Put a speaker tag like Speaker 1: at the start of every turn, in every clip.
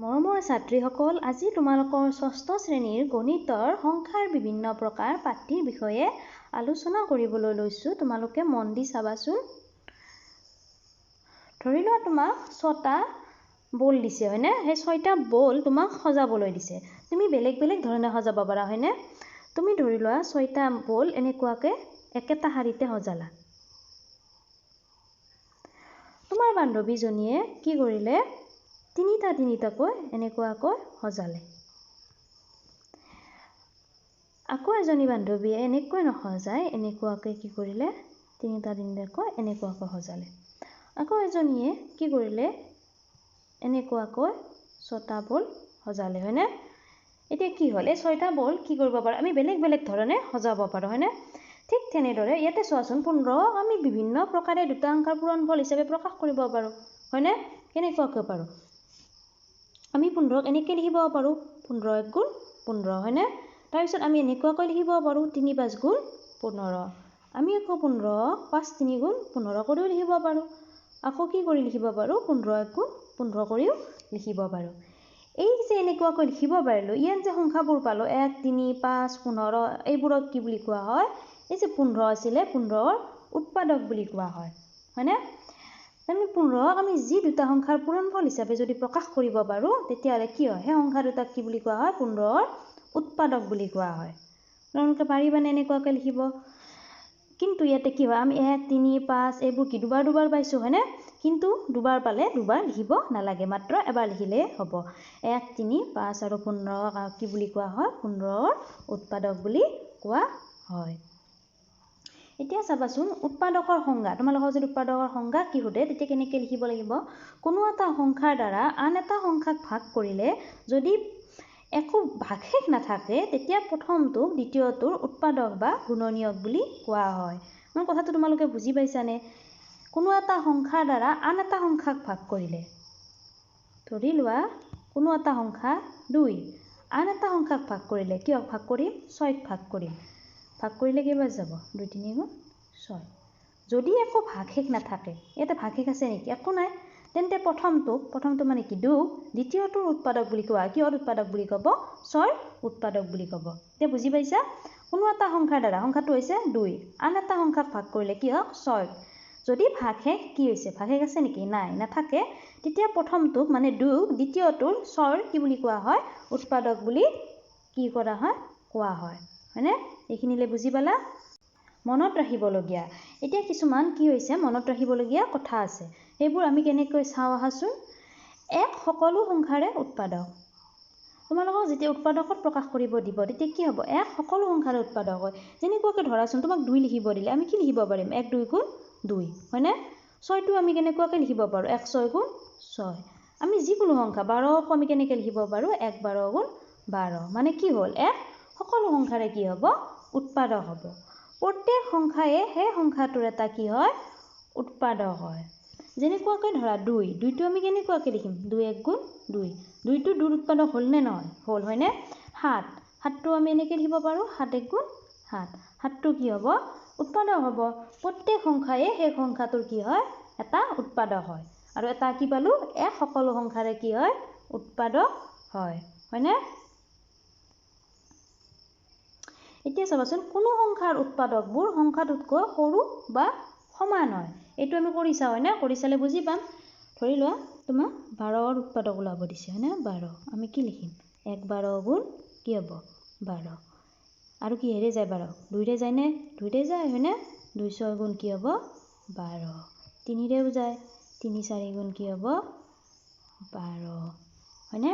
Speaker 1: মৰমৰ ছাত্ৰীসকল, আজি তোমালোকৰ ষষ্ঠ শ্ৰেণীৰ গণিতৰ সংখ্যাৰ বিভিন্ন প্ৰকাৰ পাঠ্যৰ বিষয়ে আলোচনা কৰিবলৈ লৈছোঁ। তোমালোকে মন দি চাবাচোন। ধৰি লোৱা তোমাক 6টা বল দিছে, হয়নে? সেই 6টা বল তোমাক সজাবলৈ দিছে। তুমি বেলেগ বেলেগ ধৰণে সজাব পাৰা, হয়নে? তুমি ধৰি লোৱা 6টা বল এনেকুৱাকে একেটা শাৰীতে সজালা। তোমাৰ বান্ধৱীজনীয়ে কি কৰিলে? তিনিটাকৈ এনেকুৱাকৈ সজালে। আকৌ এজনী বান্ধৱীয়ে এনেকৈ নসজাই এনেকুৱাকৈ কি কৰিলে? তিনিটাকৈ এনেকুৱাকৈ সজালে। আকৌ এজনীয়ে কি কৰিলে? এনেকুৱাকৈ 6টা বল সজালে, হয়নে? এতিয়া কি হ'ল? এই 6টা বল কি কৰিব পাৰোঁ? আমি বেলেগ বেলেগ ধৰণে সজাব পাৰোঁ, হয়নে? ঠিক তেনেদৰে ইয়াতে চোৱাচোন, 15 আমি বিভিন্ন প্ৰকাৰে দুটা সংখ্যাৰ পূৰণফল হিচাপে প্ৰকাশ কৰিব পাৰোঁ, হয়নে? কেনেকুৱাকৈ পাৰোঁ? আমি 15ক এনেকৈ লিখিব পাৰোঁ, 15 × 1 = 15, হয়নে? তাৰপিছত আমি এনেকুৱাকৈ লিখিব পাৰোঁ, 3 × 5 = 15। আমি আকৌ 15ক 5 × 3 = 15 কৰিও লিখিব পাৰোঁ। আকৌ কি কৰি লিখিব পাৰোঁ? 15 × 1 = 15 কৰিও লিখিব পাৰোঁ। এই যে এনেকুৱাকৈ লিখিব পাৰিলোঁ, ইয়াত যে সংখ্যাবোৰ পালোঁ 1, 3, 5, 15, এইবোৰক কি বুলি কোৱা হয়? এই যে 15 আছিলে, 15ৰ উৎপাদক বুলি কোৱা হয়, হয়নে? আমি 15ক আমি যি দুটা সংখ্যাৰ পূৰণফল হিচাপে যদি প্ৰকাশ কৰিব পাৰোঁ, তেতিয়াহ'লে কি হয়? সেই সংখ্যা দুটাক কি বুলি কোৱা হয়? 15ৰ উৎপাদক বুলি কোৱা হয়। আপোনালোকে পাৰিবানে এনেকুৱাকৈ লিখিব? কিন্তু ইয়াতে কি হয়? আমি 1, 3, 5 এইবোৰ কি দুবাৰ পাইছোঁ, হয়নে? কিন্তু দুবাৰ পালে দুবাৰ লিখিব নালাগে, মাত্ৰ এবাৰ লিখিলেই হ'ব। 1, 3, 5 আৰু 15ক কি বুলি কোৱা হয়? 15ৰ উৎপাদক বুলি কোৱা হয়। এতিয়া চাবাচোন, উৎপাদকৰ সংজ্ঞা। তোমালোকক যদি উৎপাদকৰ সংজ্ঞা কি সোধে, তেতিয়া কেনেকৈ লিখিব লাগিব? কোনো এটা সংখ্যাৰ দ্বাৰা আন এটা সংখ্যাক ভাগ কৰিলে যদি একো ভাগশেষ নাথাকে, তেতিয়া প্ৰথমটোক দ্বিতীয়টোৰ উৎপাদক বা গুণনীয়ক বুলি কোৱা হয়। মোৰ কথাটো তোমালোকে বুজি পাইছানে? কোনো এটা সংখ্যাৰ দ্বাৰা আন এটা সংখ্যাক ভাগ কৰিলে, ধৰি লোৱা কোনো এটা সংখ্যা 2, আন এটা সংখ্যাক ভাগ কৰিলে, কিয়ক ভাগ কৰিম? 6ক ভাগ কৰিম। ভাগ কৰিলে কেইবাৰ যাব? 2, 3 × 6। যদি একো ভাগশেষ নাথাকে, ইয়াতে ভাগশেষ আছে নেকি? একো নাই। তেন্তে প্ৰথমটো মানে কি? 2, দ্বিতীয়টোৰ উৎপাদক বুলি কোৱা। কিহৰ উৎপাদক বুলি ক'ব? 6ৰ উৎপাদক বুলি ক'ব। এতিয়া বুজি পাইছা? কোনো এটা সংখ্যাৰ দ্বাৰা, সংখ্যাটো হৈছে 2, আন এটা সংখ্যাক ভাগ কৰিলে কি হওক? 6। যদি ভাগশেষ কি হৈছে? ভাগশেষ আছে নেকি? নাই, নাথাকে। তেতিয়া প্ৰথমটোক মানে 2ক দ্বিতীয়টোৰ 6ৰ কি বুলি কোৱা হয়? উৎপাদক বুলি কি কৰা হয়? কোৱা হয়, হয়নে? এইখিনিলে বুজি পালা? মনত ৰাখিবলগীয়া। এতিয়া কিছুমান কি হৈছে? মনত ৰাখিবলগীয়া কথা আছে। সেইবোৰ আমি কেনেকৈ চাওঁ আহাচোন। 1 সকলো সংখ্যাৰে উৎপাদক। তোমালোকক যেতিয়া উৎপাদকত প্ৰকাশ কৰিব দিব, তেতিয়া কি হ'ব? 1 সকলো সংখ্যাৰে উৎপাদক হয়। যেনেকুৱাকৈ ধৰাচোন, তোমাক 2 লিখিব দিলে, আমি কি লিখিব পাৰিম? 1, 2 × 2, হয়নে? 6টো আমি কেনেকুৱাকৈ লিখিব পাৰোঁ? 1, 6 × 6। আমি যিকোনো সংখ্যা 12কো আমি কেনেকৈ লিখিব পাৰোঁ? 1, 12 × 12। মানে কি হ'ল? 1 সকলো সংখ্যাৰে কি হ'ব? উৎপাদক হ'ব। প্ৰত্যেক সংখ্যায়ে সেই সংখ্যাটোৰ এটা কি হয়? উৎপাদক হয়। যেনেকুৱাকৈ ধৰা 2টো আমি কেনেকুৱাকৈ লিখিম? 2, 1 × 2। 2টো 2ৰ উৎপাদক হ'ল নে নহয়? হ'ল, হয়নে? 7টো আমি এনেকৈ লিখিব পাৰোঁ, 7, 1 × 7। 7টো কি হ'ব? উৎপাদক হ'ব। প্ৰত্যেক সংখ্যায়ে সেই সংখ্যাটোৰ কি হয়? এটা উৎপাদক হয়। আৰু এটা কি পালোঁ? 1 সকলো সংখ্যাৰে কি হয়? উৎপাদক হয়, হয়নে? এতিয়া চাবাচোন, কোনো সংখ্যাৰ উৎপাদকবোৰ সংখ্যাটোতকৈ সৰু বা সমান হয়। এইটো আমি কৰি চাওঁ, হয়নে? কৰি চালে বুজি পাম। ধৰি লোৱা তোমাক 12ৰ উৎপাদক ওলাব দিছে, হয়নে? 12। আমি কি লিখিম? 1, 12 × কি হ'ব? 12। আৰু কিহেৰে যায় 12? 2ৰে যায়নে? 2ৰে যায়, হয়নে? 2, 6 × কি হ'ব? 12। 3ৰেও যায়। 3, 4 × কি হ'ব? 12, হয়নে?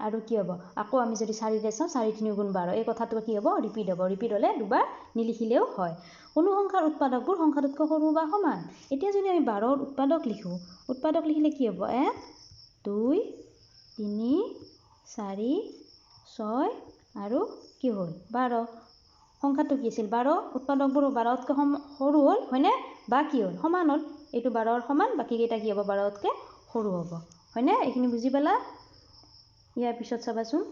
Speaker 1: আৰু কি হ'ব? আকৌ আমি যদি 4ৰে চাওঁ, 4, 3 × 12। এই কথাটো কি হ'ব? ৰিপিট হ'ব। ৰিপিট হ'লে দুবাৰ নিলিখিলেও হয়। কোনো সংখ্যাৰ উৎপাদকবোৰ সংখ্যাটোতকৈ সৰু বা সমান। এতিয়া যদি আমি 12ৰ উৎপাদক লিখোঁ, উৎপাদক লিখিলে কি হ'ব? 1, 2, 3, 4, 6 আৰু কি হ'ল? 12। সংখ্যাটো কি আছিল? 12। উৎপাদকবোৰ 12তকৈ সৰু হ'ল, হয়নে? বা কি হ'ল? সমান হ'ল। এইটো 12ৰ সমান, বাকীকেইটা কি হ'ব? 12তকৈ সৰু হ'ব, হয়নে? এইখিনি বুজি পালা? ইয়াৰ পিছত চাবাচোন,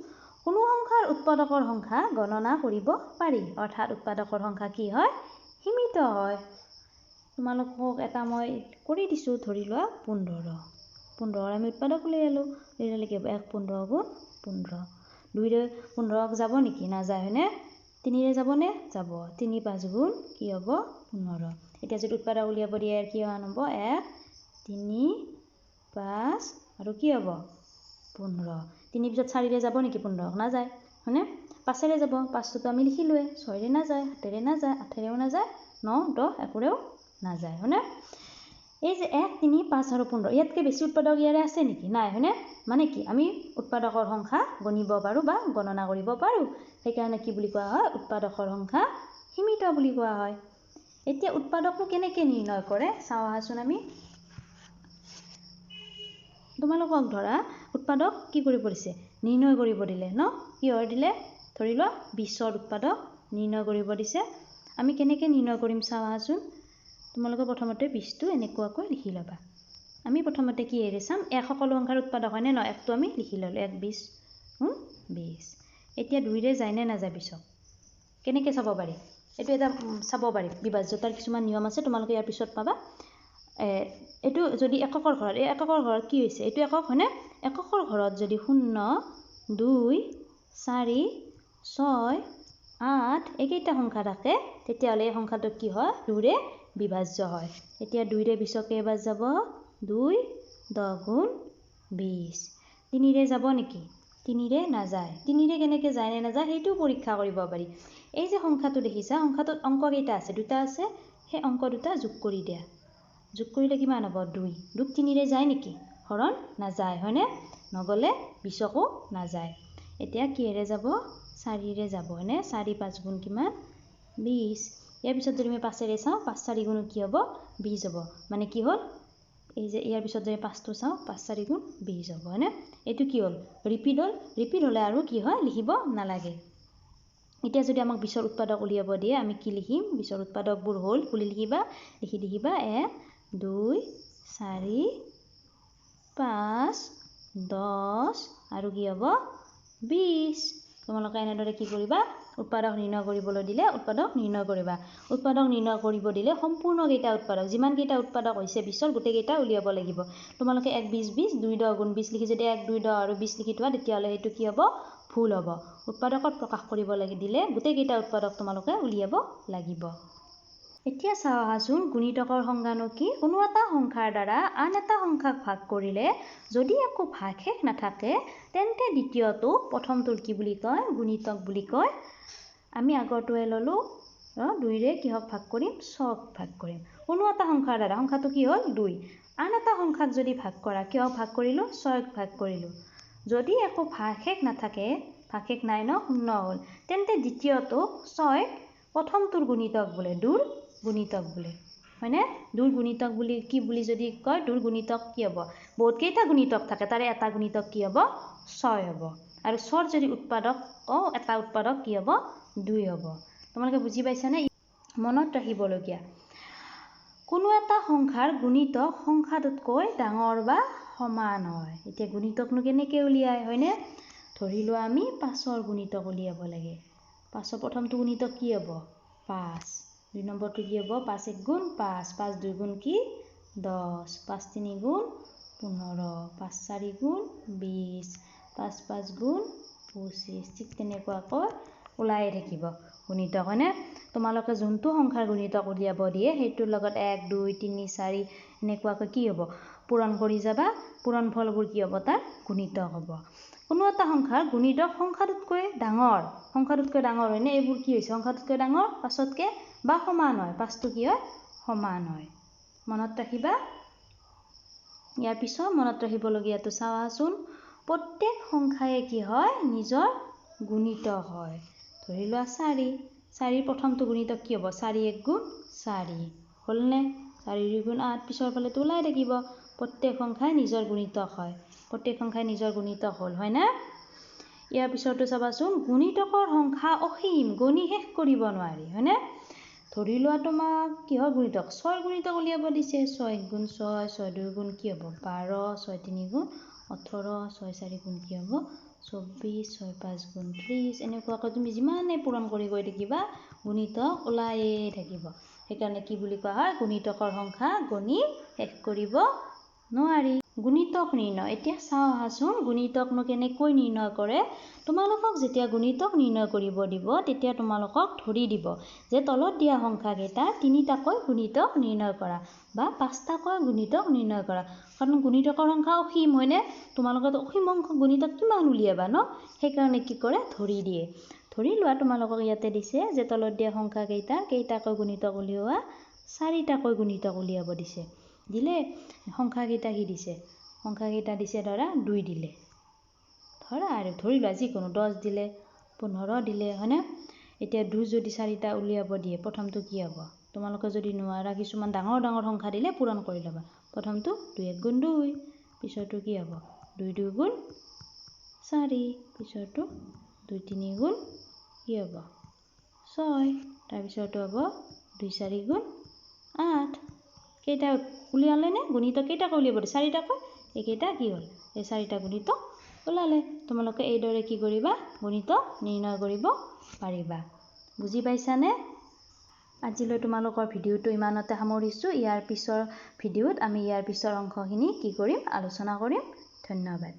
Speaker 1: কোনো সংখ্যাৰ উৎপাদকৰ সংখ্যা গণনা কৰিব পাৰি। অৰ্থাৎ উৎপাদকৰ সংখ্যা কি হয়? সীমিত হয়। তোমালোকক এটা মই কৰি দিছোঁ, ধৰি লোৱা 15। 15 আমি উৎপাদক উলিয়ালো উলিয়ালে কি হ'ব 1 15 গুণ 15 2ৰে 15ক যাব নেকি নাযায় হয়নে 3ৰে যাবনে যাব 3 5 গুণ কি হ'ব 15 এতিয়া যদি উৎপাদক উলিয়াব দিয়ে কি মান হ'ব 1 3 5 আৰু কি হ'ব 15 3 পিছত 4ৰে যাব নেকি 15 নাযায় হয়নে 5ৰে যাব 5টো আমি লিখিলোৱে 6ৰে নাযায় 7ৰে নাযায় 8ৰেও নাযায় 9 10 11ৰেও নাযায় হয়নে এই যে 1 3 5 আৰু 15 ইয়াতকৈ বেছি উৎপাদক ইয়াৰে আছে নেকি নাই হয়নে মানে কি আমি উৎপাদকৰ সংখ্যা গণিব পাৰো বা গণনা কৰিব পাৰো সেইকাৰণে কি বুলি কোৱা হয় উৎপাদকৰ সংখ্যা সীমিত বুলি কোৱা হয় এতিয়া উৎপাদকটো কেনেকৈ নিৰ্ণয় কৰে চাও আহাচোন আমি তোমালোকক ধৰা উৎপাদক কি কৰিব দিছে নিৰ্ণয় কৰিব দিলে ন কি হয় দিলে ধৰি লোৱা 20ৰ উৎপাদক নিৰ্ণয় কৰিব দিছে আমি কেনেকৈ নিৰ্ণয় কৰিম চাও আহাচোন তোমালোকে প্ৰথমতে 20টো এনেকুৱাকৈ লিখি ল'বা আমি প্ৰথমতে কি এৰে চাম সকলো সংখ্যাৰ উৎপাদক হয়নে ন একটো আমি লিখি ল'লো 1 20 20 এতিয়া 2ৰে যায় নে নাযায় 20ক কেনেকৈ চাব পাৰি এইটো এটা চাব পাৰি বিভাজ্যতাৰ কিছুমান নিয়ম আছে তোমালোকে ইয়াৰ পিছত পাবা এইটো যদি এককৰ ঘৰত এই এককৰ ঘৰত কি হৈছে এইটো একক হয়নে এককৰ ঘৰত যদি 0 2 4 6 8 এইকেইটা সংখ্যা থাকে তেতিয়াহ'লে এই সংখ্যাটো কি হয় 2ৰে বিভাজ্য হয় এতিয়া 2ৰে 20ক এবাৰ যাব 2 10 গুণ 20 3ৰে যাব নেকি 3ৰে নাযায় 3ৰে কেনেকৈ যায় নে নাযায় সেইটো পৰীক্ষা কৰিব পাৰি এই যে সংখ্যাটো দেখিছা সংখ্যাটোত অংক কেইটা আছে দুটা আছে সেই অংক দুটা যোগ কৰি দিয়া যোগ কৰিলে কিমান হ'ব 2 2ক 3ৰে যায় নেকি হৰণ নাযায় হয়নে নগলে 20কো নাযায় এতিয়া কিহেৰে যাব 4ৰে যাব হয়নে 4 5 গুণ কিমান 20 ইয়াৰ পিছত যদি আমি 5ৰে চাওঁ 5 4 গুণ কি হ'ব 20 হ'ব মানে কি হ'ল এই যে ইয়াৰ পিছত যদি 5টো চাওঁ 5 4 গুণ 20 হ'ব হয়নে এইটো কি হ'ল ৰিপিট হ'লে আৰু কি হয় লিখিব নালাগে এতিয়া যদি আমাক 20ৰ উৎপাদক উলিয়াব দিয়ে আমি কি লিখিম 20ৰ উৎপাদকবোৰ হ'ল খুলি লিখিবা 1 2 4 5 10 আৰু কি হ'ব 20 তোমালোকে এনেদৰে কি কৰিবা উৎপাদক নিৰ্ণয় কৰিবলৈ দিলে উৎপাদক নিৰ্ণয় কৰিবা উৎপাদক নিৰ্ণয় কৰিব দিলে সম্পূৰ্ণ কেইটা উৎপাদক যিমান কেইটা উৎপাদক হৈছে 20ৰ গোটেই কেইটা উলিয়াব লাগিব তোমালোকে 1 20 20 2 10 গুণ 20 লিখি যদি 1 2 10 আৰু 20 লিখি থোৱা তেতিয়াহ'লে সেইটো কি হ'ব ভুল হ'ব উৎপাদকত প্ৰকাশ কৰিব লাগে দিলে গোটেই কেইটা উৎপাদক তোমালোকে উলিয়াব লাগিব এতিয়া চাও আহাচোন গুণিতকৰ সংজ্ঞানো কি কোনো এটা সংখ্যাৰ দ্বাৰা আন এটা সংখ্যাক ভাগ কৰিলে যদি একো ভাগশেষ নাথাকে তেন্তে দ্বিতীয়টো প্ৰথমটোৰ কি বুলি কয় গুণিতক বুলি কয় আমি আগৰটোৱে ললো 2ৰে কিহক ভাগ কৰিম 6ক ভাগ কৰিম কোনো এটা সংখ্যাৰ দ্বাৰা সংখ্যাটো কি হ'ল 2 আন এটা সংখ্যাক যদি ভাগ কৰা কিহক ভাগ কৰিলো 6ক ভাগ কৰিলো যদি একো ভাগশেষ নাথাকে ভাগশেষ নাই ন শূন্য হ'ল তেন্তে দ্বিতীয়টো 6ক প্ৰথমটোৰ গুণিতক বোলে 2ৰ গুণিতক বোলে হয়নে 2ৰ গুণিতক বুলি কি বুলি যদি কয় 2ৰ গুণিতক কি হ'ব বহুত কেইটা গুণিতক থাকে তাৰে এটা গুণিতক কি হ'ব 6 হ'ব আৰু 6ৰ যদি উৎপাদক এটা উৎপাদক কি হ'ব 2 হ'ব তোমালোকে বুজি পাইছানে মনত ৰাখিবলগীয়া কোনো এটা সংখ্যাৰ গুণিতক সংখ্যাটোতকৈ ডাঙৰ বা সমান হয় এতিয়া গুণিতকনো কেনেকৈ উলিয়ায় হয়নে ধৰি লোৱা আমি 5ৰ গুণিতক উলিয়াব লাগে 5ৰ প্ৰথমটো গুণিতক কি হ'ব 5 2 নম্বৰটো কি হ'ব 5 1 গুণ 5 5 2 গুণ কি 10 5 3 গুণ 15 5 4 গুণ 20 5 5 গুণ 25 ঠিক তেনেকুৱাকৈ ওলাই থাকিব গুণিতক হয়নে তোমালোকে যোনটো সংখ্যাৰ গুণিতক উলিয়াব দিয়ে সেইটোৰ লগত 1 2 3 4 এনেকুৱাকৈ কি হ'ব পূৰণ কৰি যাবা পূৰণ ফলবোৰ কি হ'ব তাৰ গুণিতক হ'ব কোনো এটা সংখ্যাৰ গুণিতক সংখ্যাটোতকৈ ডাঙৰ হয়নে এইবোৰ কি হৈছে সংখ্যাটোতকৈ ডাঙৰ 5তকৈ বা সমান হয় 5টো কি হয় সমান হয় মনত ৰাখিবা ইয়াৰ পিছত মনত ৰাখিবলগীয়াটো চাওঁচোন প্ৰত্যেক সংখ্যায়ে কি হয় নিজৰ গুণিতক হয় ধৰি লোৱা 4ৰ প্ৰথমটো গুণিতক কি হ'ব 4 1 গুণ 4 হ'লনে 4 2 গুণ 8 পিছৰ ফালেতো ওলাই থাকিব প্ৰত্যেক সংখ্যাই নিজৰ গুণিতক হয় প্ৰত্যেক সংখ্যাই নিজৰ গুণিতক হ'ল হয় না ইয়াৰ পিছৰটো চাবাচোন গুণিতকৰ সংখ্যা অসীম গণি শেষ কৰিব নোৱাৰি হয়নে ধৰি লোৱা তোমাক কিহৰ গুণিতক 6ৰ গুণিতক উলিয়াব দিছে 6 1 গুণ 6 6 2 গুণ কি হ'ব 12 6 3 গুণ 18 6 4 গুণ কি হ'ব 24 6 5 গুণ 30 এনেকুৱাকৈ তুমি যিমানে পূৰণ কৰি গৈ থাকিবা গুণিতক ওলায়ে থাকিব সেইকাৰণে কি বুলি কোৱা হয় গুণিতকৰ সংখ্যা গণি শেষ কৰিব নোৱাৰি গুণিতক নিৰ্ণয়। এতিয়া চাওঁ আহাচোন গুণিতকনো কেনেকৈ নিৰ্ণয় কৰে। তোমালোকক যেতিয়া গুণিতক নিৰ্ণয় কৰিব দিব তেতিয়া তোমালোকক ধৰি দিব যে তলত দিয়া সংখ্যাকেইটা 3টাকৈ গুণিতক নিৰ্ণয় কৰা বা 5টাকৈ গুণিতক নিৰ্ণয় কৰা। কাৰণ গুণিতকৰ সংখ্যা অসীম হয়নে? তোমালোকে অসীম সংখ্যক গুণিতক কিমান উলিয়াবা ন? সেইকাৰণে কি কৰে ধৰি দিয়ে। ধৰি লোৱা তোমালোকক ইয়াতে দিছে যে তলত দিয়া সংখ্যাকেইটাৰ কেইটাকৈ গুণিতক উলিওৱা 4টাকৈ গুণিতক উলিয়াব দিছে। দিলে সংখ্যাকেইটা কি দিছে? সংখ্যাকেইটা দিছে ধৰা 2 দিলে। ধৰা আৰু ধৰি লোৱা যিকোনো 10 দিলে 15 দিলে হয়নে? এতিয়া 2 যদি 4টা উলিয়াব দিয়ে প্ৰথমটো কি হ'ব? তোমালোকে যদি নোৱাৰা কিছুমান ডাঙৰ ডাঙৰ সংখ্যা দিলে পূৰণ কৰি ল'বা। প্ৰথমটো 2 1 গুণ 2, পিছৰটো কি হ'ব? 2 2 গুণ 4, পিছৰটো 2 3 গুণ কি হ'ব? 6, তাৰপিছৰটো হ'ব 2 4 গুণ 8। কেইটা উলিয়ালে নে? গুণিতক কেইটাকৈ উলিয়াব দিয়ে? 4টাকৈ। এইকেইটা কি হ'ল? এই 4টা গুণিতক ওলালে। তোমালোকে এইদৰে কি কৰিবা? গুণিতক নিৰ্ণয় কৰিব পাৰিবা। বুজি পাইছানে? আজিলৈ তোমালোকৰ ভিডিঅ'টো ইমানতে সামৰিছোঁ। ইয়াৰ পিছৰ ভিডিঅ'ত আমি ইয়াৰ পিছৰ অংশখিনি কি কৰিম? আলোচনা কৰিম। ধন্যবাদ।